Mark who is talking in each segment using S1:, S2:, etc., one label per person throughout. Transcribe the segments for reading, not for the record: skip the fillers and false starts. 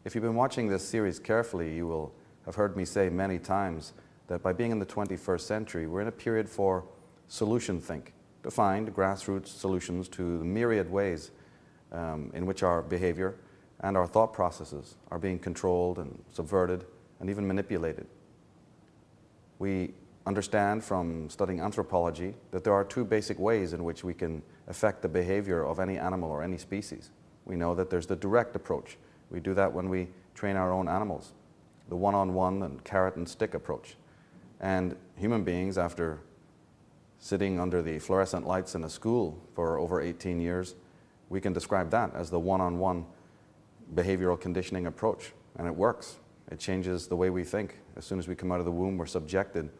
S1: If you've been watching this series carefully, you will have heard me say many times that by being in the 21st century, we're in a period for solution think, to find grassroots solutions to the myriad ways in which our behavior and our thought processes are being controlled and subverted and even manipulated. We understand from studying anthropology that there are two basic ways in which we can affect the behavior of any animal or any species. We know that there's the direct approach. We do that when we train our own animals, the one-on-one and carrot and stick approach. And human beings, after sitting under the fluorescent lights in a school for over 18 years, we can describe that as the one-on-one behavioral conditioning approach. And it works. It changes the way we think. As soon as we come out of the womb, we're subjected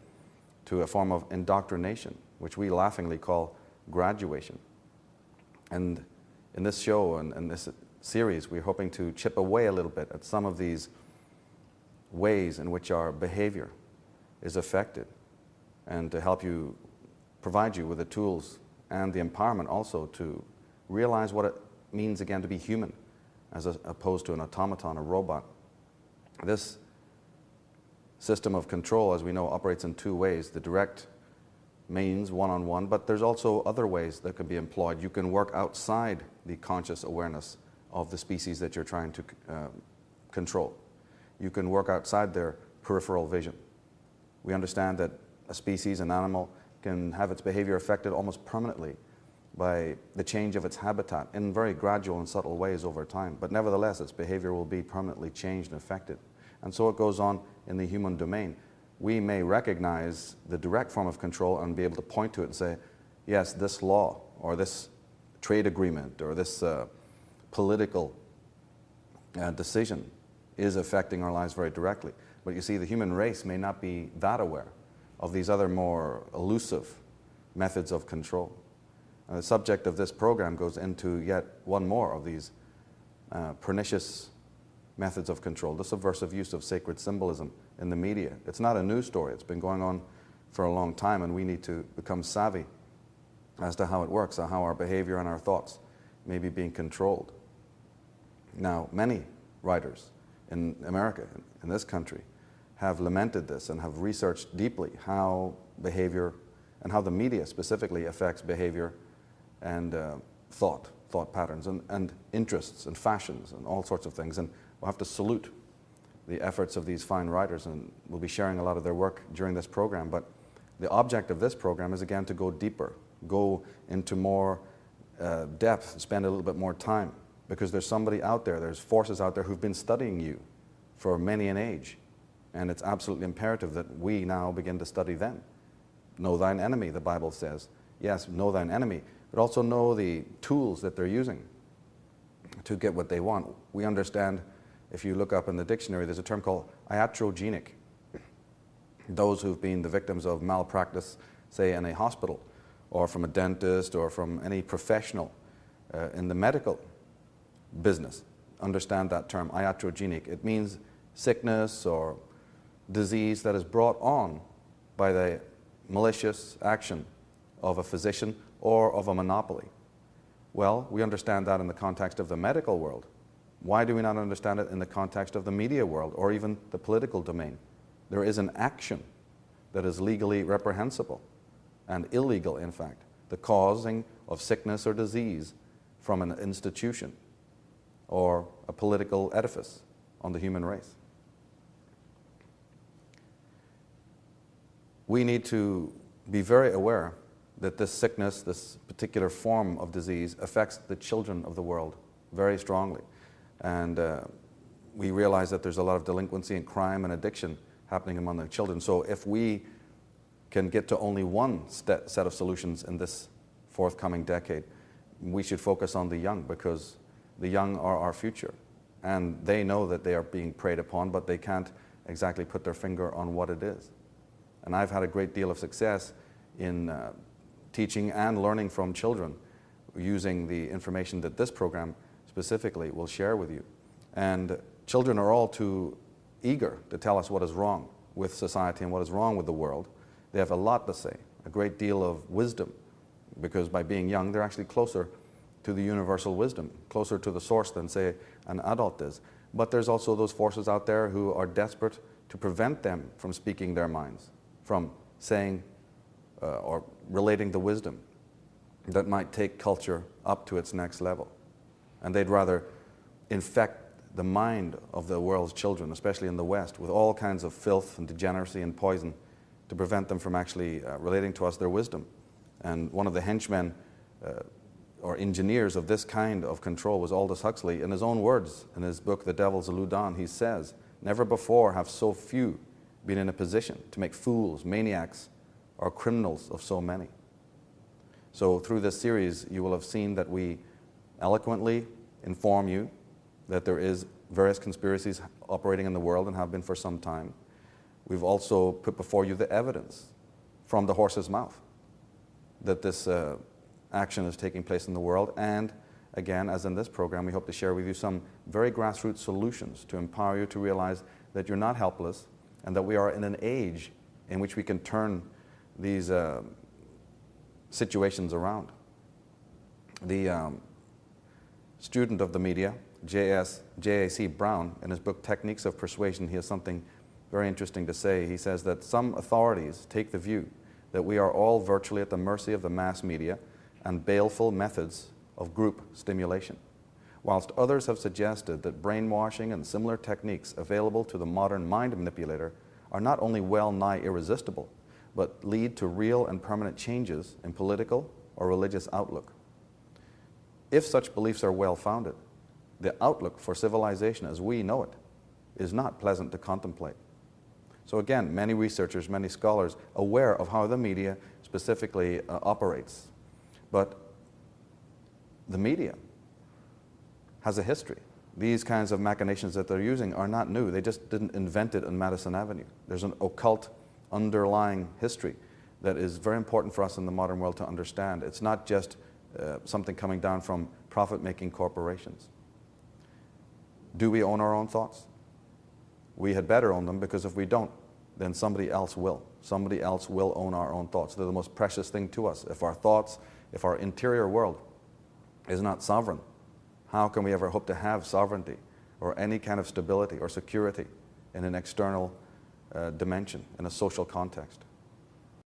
S1: to a form of indoctrination, which we laughingly call graduation. And in this show and this series, we're hoping to chip away a little bit at some of these ways in which our behavior is affected, and to help you, provide you with the tools and the empowerment also to realize what it means again to be human as opposed to an automaton, a robot. This system of control, as we know, operates in two ways. The direct means one-on-one, but there's also other ways that can be employed. You can work outside the conscious awareness of the species that you're trying to control. You can work outside their peripheral vision. We understand that a species, an animal, can have its behavior affected almost permanently by the change of its habitat in very gradual and subtle ways over time. But nevertheless, its behavior will be permanently changed and affected. And so it goes on in the human domain. We may recognize the direct form of control and be able to point to it and say, yes, this law or this trade agreement or this political decision is affecting our lives very directly. But you see, the human race may not be that aware of these other more elusive methods of control. And the subject of this program goes into yet one more of these pernicious methods of control, the subversive use of sacred symbolism in the media. It's not a new story. It's been going on for a long time, and we need to become savvy as to how it works, and how our behavior and our thoughts may be being controlled. Now, many writers in America, in this country, have lamented this and have researched deeply how behavior and how the media specifically affects behavior and thought patterns and interests and fashions and all sorts of things. And we'll have to salute the efforts of these fine writers, and we'll be sharing a lot of their work during this program. But the object of this program is again to go deeper, go into more depth, spend a little bit more time, because there's somebody out there, there's forces out there who've been studying you for many an age. And it's absolutely imperative that we now begin to study them. Know thine enemy, the Bible says. Yes, know thine enemy, but also know the tools that they're using to get what they want. We understand, if you look up in the dictionary, there's a term called iatrogenic. Those who've been the victims of malpractice, say in a hospital, or from a dentist, or from any professional in the medical business, understand that term, iatrogenic. It means sickness or disease that is brought on by the malicious action of a physician or of a monopoly. Well, we understand that in the context of the medical world. Why do we not understand it in the context of the media world or even the political domain? There is an action that is legally reprehensible and illegal, in fact, the causing of sickness or disease from an institution or a political edifice on the human race. We need to be very aware that this sickness, this particular form of disease, affects the children of the world very strongly. And we realize that there's a lot of delinquency and crime and addiction happening among the children. So if we can get to only one set of solutions in this forthcoming decade, we should focus on the young, because the young are our future. And they know that they are being preyed upon, but they can't exactly put their finger on what it is. And I've had a great deal of success in teaching and learning from children using the information that this program specifically will share with you. And children are all too eager to tell us what is wrong with society and what is wrong with the world. They have a lot to say, a great deal of wisdom, because by being young, they're actually closer to the universal wisdom, closer to the source than, say, an adult is. But there's also those forces out there who are desperate to prevent them from speaking their minds, from saying or relating the wisdom that might take culture up to its next level. And they'd rather infect the mind of the world's children, especially in the West, with all kinds of filth and degeneracy and poison to prevent them from actually relating to us their wisdom. And one of the henchmen or engineers of this kind of control was Aldous Huxley. In his own words, in his book, The Devil's Illusion, he says, "Never before have so few been in a position to make fools, maniacs, or criminals of so many." So through this series, you will have seen that we eloquently inform you that there is various conspiracies operating in the world and have been for some time. We've also put before you the evidence from the horse's mouth that this action is taking place in the world. And again, as in this program, we hope to share with you some very grassroots solutions to empower you to realize that you're not helpless and that we are in an age in which we can turn these situations around. The student of the media, J.A.C. Brown, in his book Techniques of Persuasion, he has something very interesting to say. He says that some authorities take the view that we are all virtually at the mercy of the mass media and baleful methods of group stimulation, whilst others have suggested that brainwashing and similar techniques available to the modern mind manipulator are not only well nigh irresistible, but lead to real and permanent changes in political or religious outlook. If such beliefs are well-founded, the outlook for civilization as we know it is not pleasant to contemplate. So again, many researchers, many scholars aware of how the media specifically operates. But the media has a history. These kinds of machinations that they're using are not new. They just didn't invent it on Madison Avenue. There's an occult underlying history that is very important for us in the modern world to understand. It's not just something coming down from profit-making corporations. Do we own our own thoughts? We had better own them, because if we don't, then somebody else will. Somebody else will own our own thoughts. They're the most precious thing to us. If our thoughts, if our interior world is not sovereign, how can we ever hope to have sovereignty or any kind of stability or security in an external dimension, in a social context?